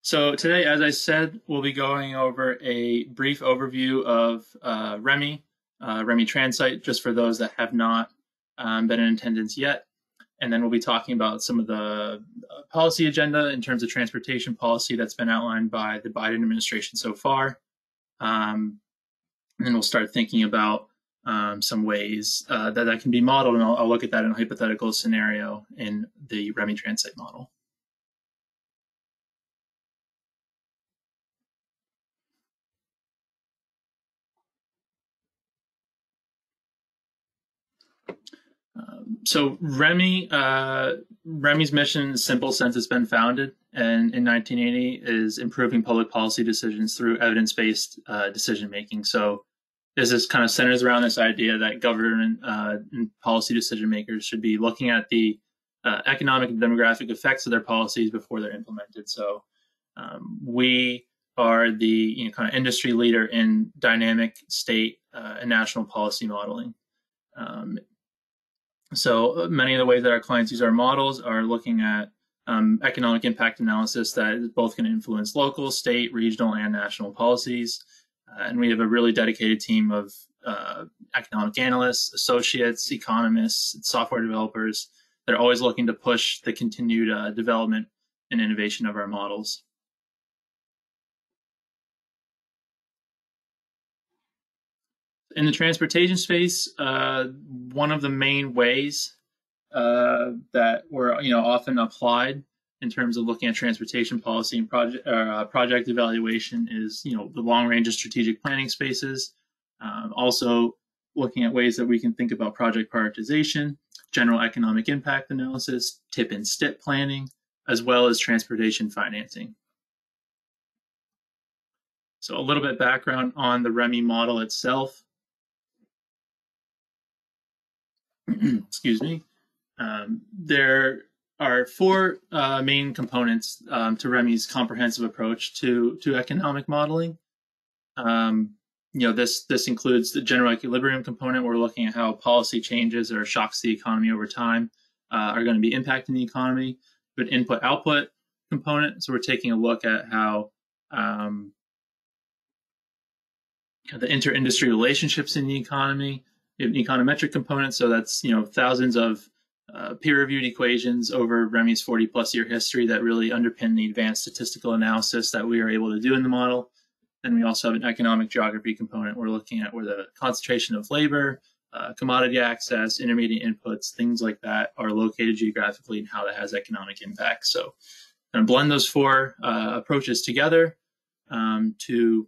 So today, as I said, we'll be going over a brief overview of Remy, Remy TranSight, just for those that have not been in attendance yet. And then we'll be talking about some of the policy agenda in terms of transportation policy that's been outlined by the Biden administration so far. And then we'll start thinking about some ways that can be modeled, and I'll look at that in a hypothetical scenario in the Remy TranSight model. So Remy's mission, in simple sense, it's been founded and in 1980 is improving public policy decisions through evidence-based decision making. So this is kind of centers around this idea that government and policy decision makers should be looking at the economic and demographic effects of their policies before they're implemented. So we are the kind of industry leader in dynamic state and national policy modeling. So many of the ways that our clients use our models are looking at economic impact analysis that is both going to influence local, state, regional, and national policies. And we have a really dedicated team of economic analysts, associates, economists, software developers that are always looking to push the continued development and innovation of our models. In the transportation space, one of the main ways that were often applied in terms of looking at transportation policy and project evaluation is the long range of strategic planning spaces. Also looking at ways that we can think about project prioritization, general economic impact analysis, tip and stip planning, as well as transportation financing. So a little bit background on the Remy model itself. Excuse me. There are four main components to Remy's comprehensive approach to economic modeling. This includes the general equilibrium component. We're looking at how policy changes or shocks to the economy over time are going to be impacting the economy. But input-output component. So we're taking a look at how the inter-industry relationships in the economy. An econometric component, so that's thousands of peer-reviewed equations over Remy's 40-plus year history that really underpin the advanced statistical analysis that we are able to do in the model. Then we also have an economic geography component. We're looking at where the concentration of labor, commodity access, intermediate inputs, things like that are located geographically and how that has economic impact. So I'm going to blend those four approaches together to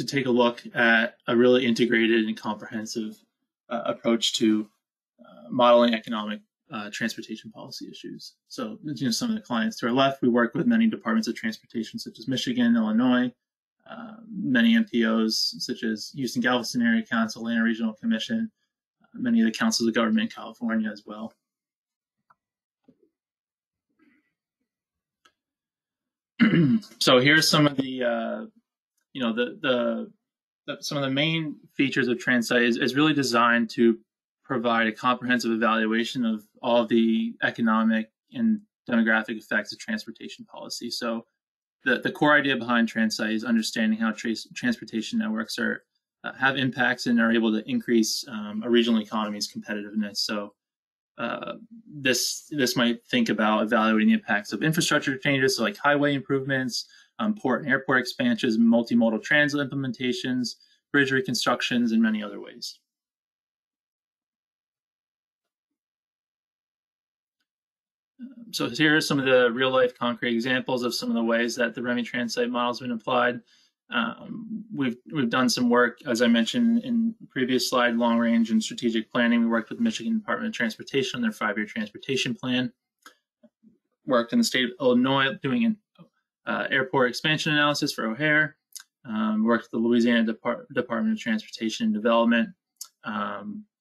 take a look at a really integrated and comprehensive approach to modeling economic transportation policy issues. So, some of the clients to our left, we work with many departments of transportation, such as Michigan, Illinois, many MPOs, such as Houston Galveston Area Council, Atlanta Regional Commission, many of the councils of government in California as well. So here's some of the some of the main features of TranSight is really designed to provide a comprehensive evaluation of all of the economic and demographic effects of transportation policy. So the core idea behind TranSight is understanding how transportation networks have impacts and are able to increase a regional economy's competitiveness. So this might think about evaluating the impacts of infrastructure changes, so like highway improvements, port and airport expansions, multimodal transit implementations, bridge reconstructions, and many other ways. So here are some of the real-life concrete examples of some of the ways that the Remy TranSight model has been applied. We've done some work, as I mentioned in the previous slide, long-range and strategic planning. We worked with the Michigan Department of Transportation on their 5-year transportation plan. Worked in the state of Illinois doing an airport expansion analysis for O'Hare. Worked with the Louisiana Department of Transportation and Development,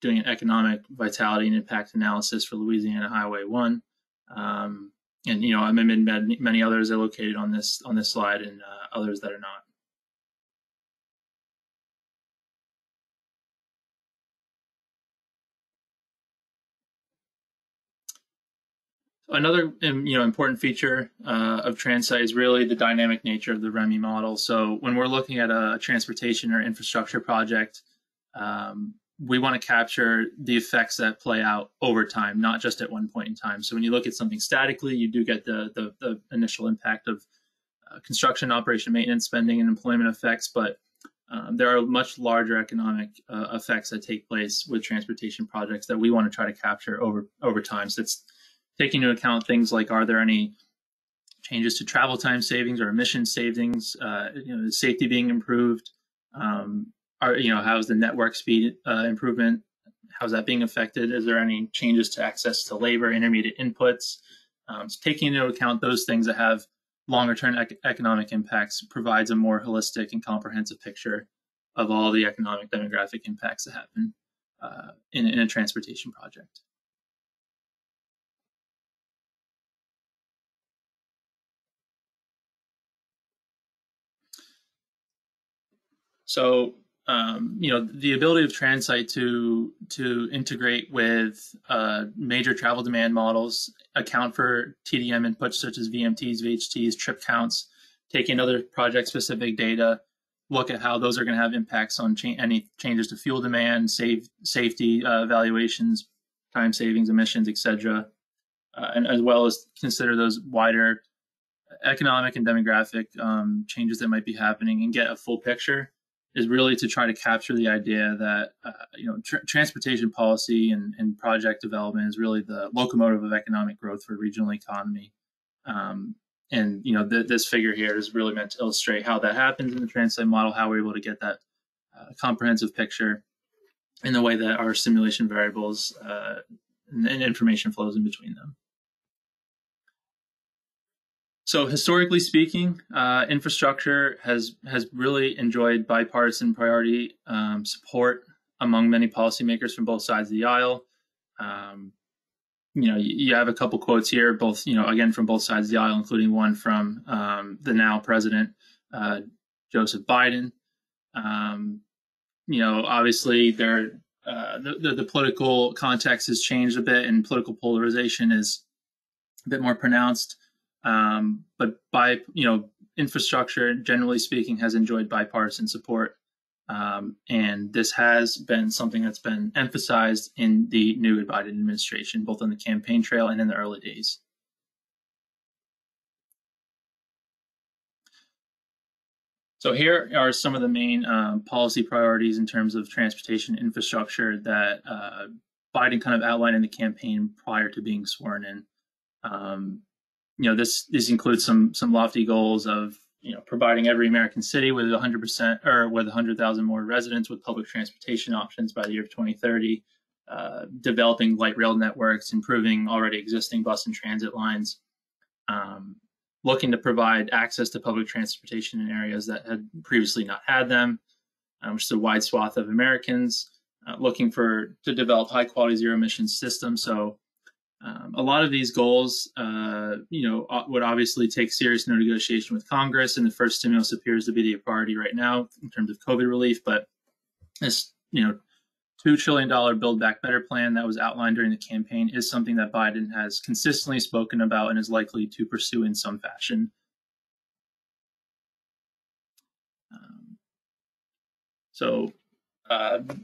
doing an economic vitality and impact analysis for Louisiana Highway 1. And I'm in many others are located on this slide, and others that are not. Another important feature of TranSight is really the dynamic nature of the Remy model. So when we're looking at a transportation or infrastructure project, we want to capture the effects that play out over time, not just at one point in time. So when you look at something statically, you do get the initial impact of construction, operation, maintenance, spending, and employment effects, but there are much larger economic effects that take place with transportation projects that we want to try to capture over time. So it's taking into account things like, are there any changes to travel time savings or emission savings? Is safety being improved? How's the network speed improvement? How's that being affected? Is there any changes to access to labor, intermediate inputs? So taking into account those things that have longer term economic impacts provides a more holistic and comprehensive picture of all the economic demographic impacts that happen in a transportation project. So, the ability of TranSight to integrate with major travel demand models, account for TDM inputs such as VMTs, VHTs, trip counts, take in other project-specific data, look at how those are going to have impacts on any changes to fuel demand, safety evaluations, time savings, emissions, etc., and as well as consider those wider economic and demographic changes that might be happening and get a full picture, is really to try to capture the idea that transportation policy and project development is really the locomotive of economic growth for a regional economy. This figure here is really meant to illustrate how that happens in the TranSight model, how we're able to get that comprehensive picture in the way that our simulation variables and information flows in between them. So historically speaking, infrastructure has really enjoyed bipartisan priority support among many policymakers from both sides of the aisle. You have a couple quotes here, both again from both sides of the aisle, including one from the now president Joseph Biden. Obviously the political context has changed a bit, and political polarization is a bit more pronounced. But infrastructure, generally speaking, has enjoyed bipartisan support. And this has been something that's been emphasized in the new Biden administration, both on the campaign trail and in the early days. So here are some of the main policy priorities in terms of transportation infrastructure that Biden kind of outlined in the campaign prior to being sworn in. This includes some lofty goals of providing every American city with 100% or with 100,000 more residents with public transportation options by the year of 2030, developing light rail networks, improving already existing bus and transit lines, looking to provide access to public transportation in areas that had previously not had them, which is a wide swath of Americans, looking to develop high quality zero emission systems. So a lot of these goals, would obviously take serious negotiation with Congress, and the first stimulus appears to be the priority right now in terms of COVID relief. But this, $2 trillion Build Back Better plan that was outlined during the campaign is something that Biden has consistently spoken about and is likely to pursue in some fashion.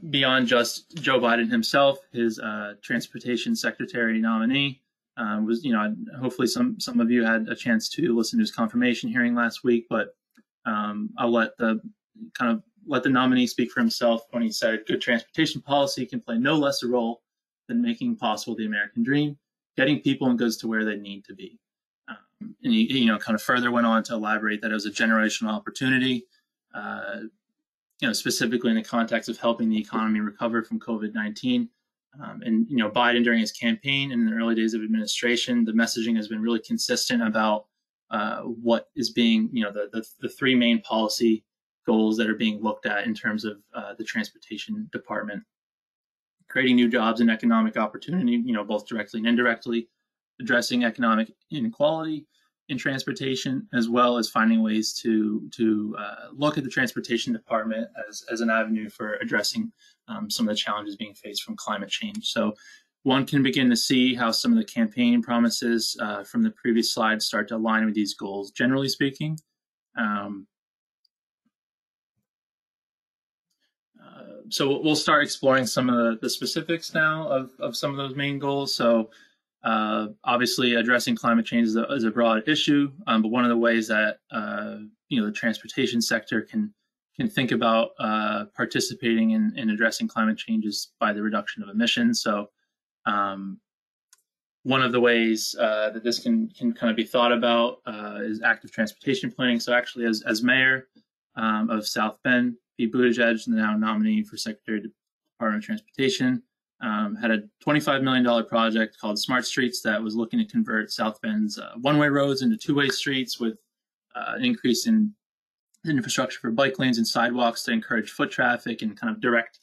Beyond just Joe Biden himself, his transportation secretary nominee was, hopefully some of you had a chance to listen to his confirmation hearing last week, but I'll let the nominee speak for himself when he said, "Good transportation policy can play no less a role than making possible the American dream, getting people and goods to where they need to be." And he, kind of further went on to elaborate that it was a generational opportunity. Specifically in the context of helping the economy recover from COVID-19. Biden during his campaign and in the early days of administration, the messaging has been really consistent about what is being, the three main policy goals that are being looked at in terms of the transportation department: creating new jobs and economic opportunity, both directly and indirectly, addressing economic inequality in transportation, as well as finding ways to look at the transportation department as an avenue for addressing some of the challenges being faced from climate change. So one can begin to see how some of the campaign promises from the previous slide start to align with these goals, generally speaking. So we'll start exploring some of the specifics now of some of those main goals. So obviously addressing climate change is a broad issue, but one of the ways that the transportation sector can think about participating in addressing climate change is by the reduction of emissions. So one of the ways that this can kind of be thought about is active transportation planning. So actually, as mayor of South Bend, Pete Buttigieg, the now nominee for Secretary of the Department of Transportation, had a $25 million project called Smart Streets that was looking to convert South Bend's one-way roads into two-way streets with an increase in infrastructure for bike lanes and sidewalks to encourage foot traffic and kind of direct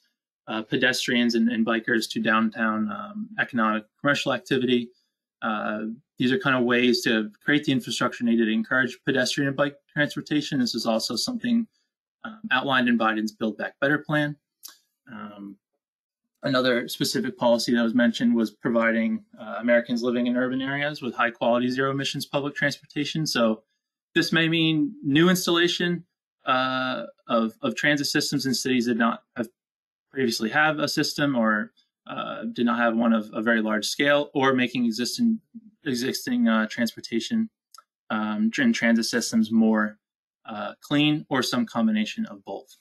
pedestrians and bikers to downtown economic commercial activity. These are kind of ways to create the infrastructure needed to encourage pedestrian and bike transportation. This is also something outlined in Biden's Build Back Better plan. Another specific policy that was mentioned was providing Americans living in urban areas with high quality zero emissions public transportation. So this may mean new installation of transit systems in cities that did not have previously have a system or did not have one of a very large scale, or making existing transportation and transit systems more clean, or some combination of both.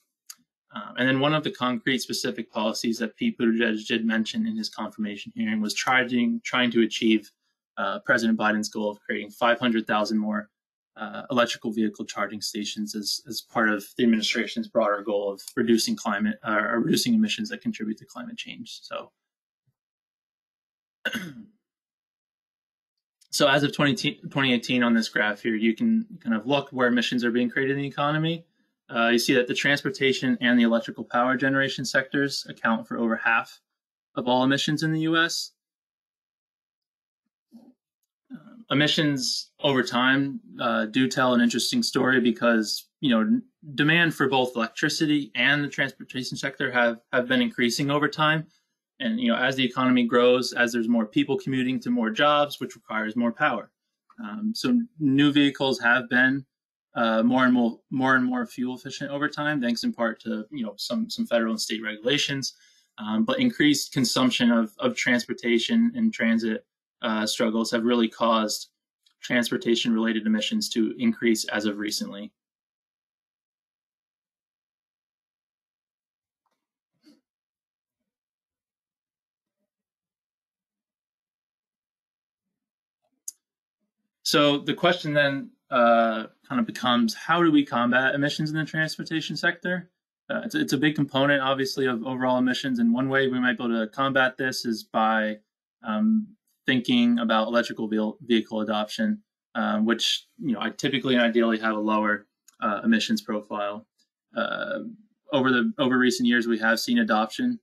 And then one of the concrete specific policies that Pete Buttigieg did mention in his confirmation hearing was trying to achieve President Biden's goal of creating 500,000 more electrical vehicle charging stations as part of the administration's broader goal of reducing emissions that contribute to climate change. So as of 2018 on this graph here, you can kind of look where emissions are being created in the economy. You see that the transportation and the electrical power generation sectors account for over half of all emissions in the U.S. Emissions over time do tell an interesting story because demand for both electricity and the transportation sector have been increasing over time. And as the economy grows, as there's more people commuting to more jobs, which requires more power. So new vehicles have been more and more fuel efficient over time, thanks in part to some federal and state regulations. But increased consumption of transportation and transit struggles have really caused transportation-related emissions to increase as of recently. So the question then kind of becomes, how do we combat emissions in the transportation sector? It's a big component, obviously, of overall emissions, and one way we might be able to combat this is by thinking about electrical vehicle adoption, which I typically and ideally have a lower emissions profile. Over recent years, we have seen adoption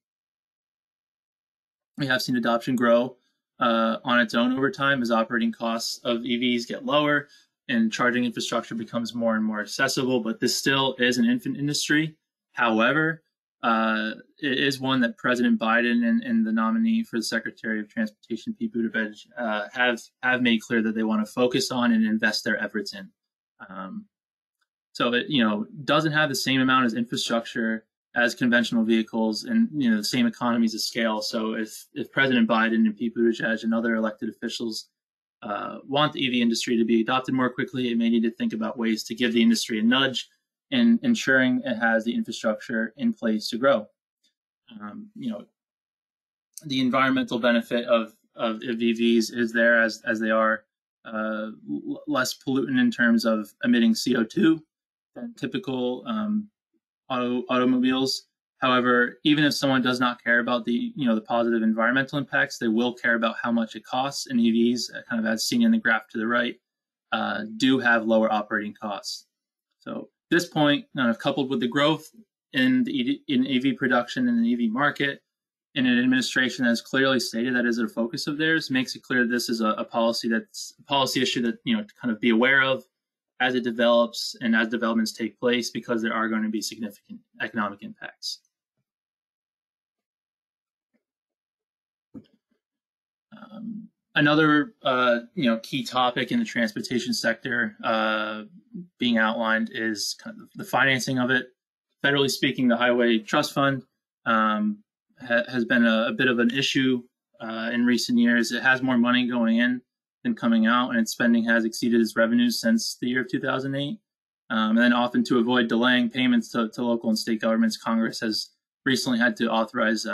grow on its own over time as operating costs of EVs get lower and charging infrastructure becomes more and more accessible. But this still is an infant industry. However, it is one that President Biden and the nominee for the Secretary of Transportation, Pete Buttigieg, have made clear that they want to focus on and invest their efforts in. So it doesn't have the same amount as infrastructure as conventional vehicles, and the same economies of scale. So if President Biden and Pete Buttigieg and other elected officials want the EV industry to be adopted more quickly, it may need to think about ways to give the industry a nudge in ensuring it has the infrastructure in place to grow. The environmental benefit of EVs is there as they are less pollutant in terms of emitting CO2 than typical automobiles. However, even if someone does not care about the positive environmental impacts, they will care about how much it costs. And EVs, kind of as seen in the graph to the right, do have lower operating costs. So this point, coupled with the growth in EV production and the EV market, in an administration that has clearly stated that is a focus of theirs, makes it clear that this is a policy issue that to kind of be aware of as it develops and as developments take place, because there are going to be significant economic impacts. Another key topic in the transportation sector being outlined is kind of the financing of it. Federally speaking, the Highway Trust Fund has been a bit of an issue in recent years. It has more money going in than coming out, and its spending has exceeded its revenues since the year of 2008. And then often to avoid delaying payments to local and state governments, Congress has recently had to authorize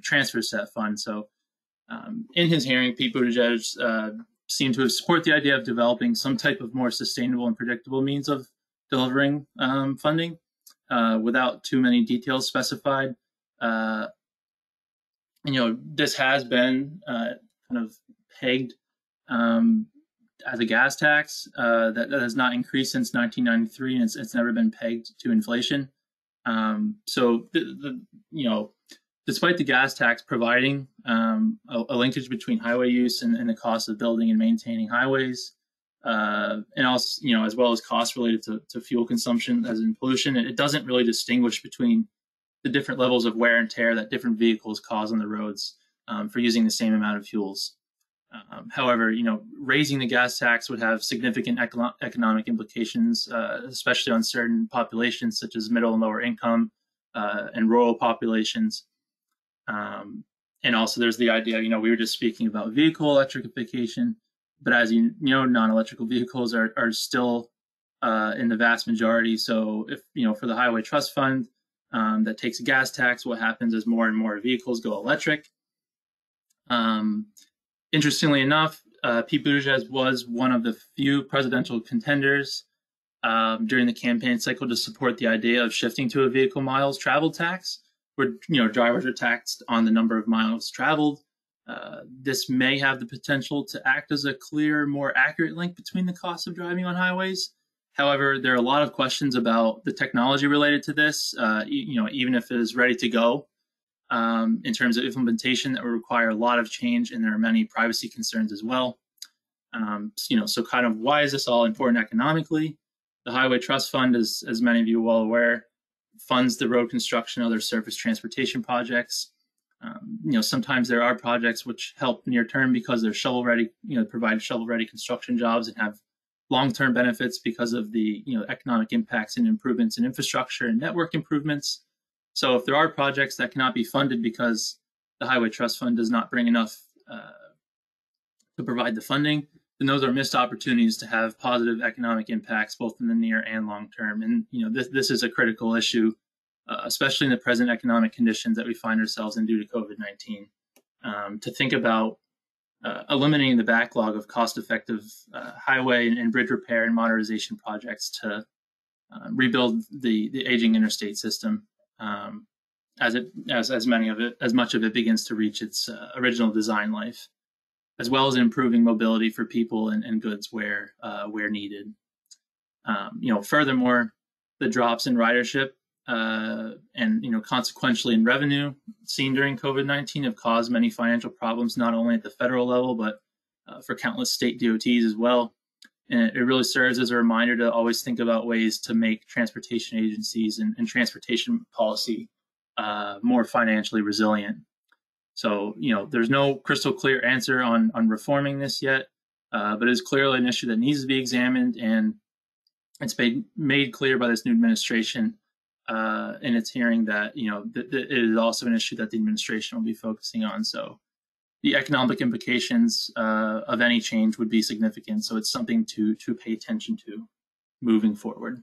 transfers to that fund. So in his hearing, Pete Buttigieg seemed to have supported the idea of developing some type of more sustainable and predictable means of delivering funding without too many details specified. This has been kind of pegged as a gas tax that has not increased since 1993, and it's never been pegged to inflation. So despite the gas tax providing a linkage between highway use and the cost of building and maintaining highways, and also as well as costs related to fuel consumption as in pollution, it doesn't really distinguish between the different levels of wear and tear that different vehicles cause on the roads for using the same amount of fuels. However, raising the gas tax would have significant economic implications, especially on certain populations such as middle and lower income and rural populations. And also there's the idea, we were just speaking about vehicle electrification, but as non-electrical vehicles are still in the vast majority. So if, for the Highway Trust Fund that takes a gas tax, what happens is more and more vehicles go electric. Interestingly enough, Pete Buttigieg was one of the few presidential contenders during the campaign cycle to support the idea of shifting to a vehicle miles traveled tax, where drivers are taxed on the number of miles traveled. This may have the potential to act as a clear, more accurate link between the cost of driving on highways. However, there are a lot of questions about the technology related to this, even if it is ready to go. In terms of implementation, that would require a lot of change, and there are many privacy concerns as well. So kind of why is this all important economically? The Highway Trust Fund, as many of you are well aware, funds the road construction and other surface transportation projects. Sometimes there are projects which help near term because they're shovel ready, provide shovel ready construction jobs and have long-term benefits because of the economic impacts and improvements in infrastructure and network improvements. So if there are projects that cannot be funded because the Highway Trust Fund does not bring enough to provide the funding, then those are missed opportunities to have positive economic impacts both in the near and long term. And this is a critical issue, especially in the present economic conditions that we find ourselves in due to COVID-19. To think about eliminating the backlog of cost-effective highway and bridge repair and modernization projects to rebuild the aging interstate system. As much of it begins to reach its original design life, as well as improving mobility for people and goods where needed. Furthermore, the drops in ridership and consequentially in revenue seen during COVID-19 have caused many financial problems, not only at the federal level but for countless state DOTs as well. And it really serves as a reminder to always think about ways to make transportation agencies and transportation policy more financially resilient. So, there's no crystal clear answer on reforming this yet, but it is clearly an issue that needs to be examined, and it's made clear by this new administration in its hearing that, it is also an issue that the administration will be focusing on. So the economic implications of any change would be significant. So it's something to pay attention to moving forward.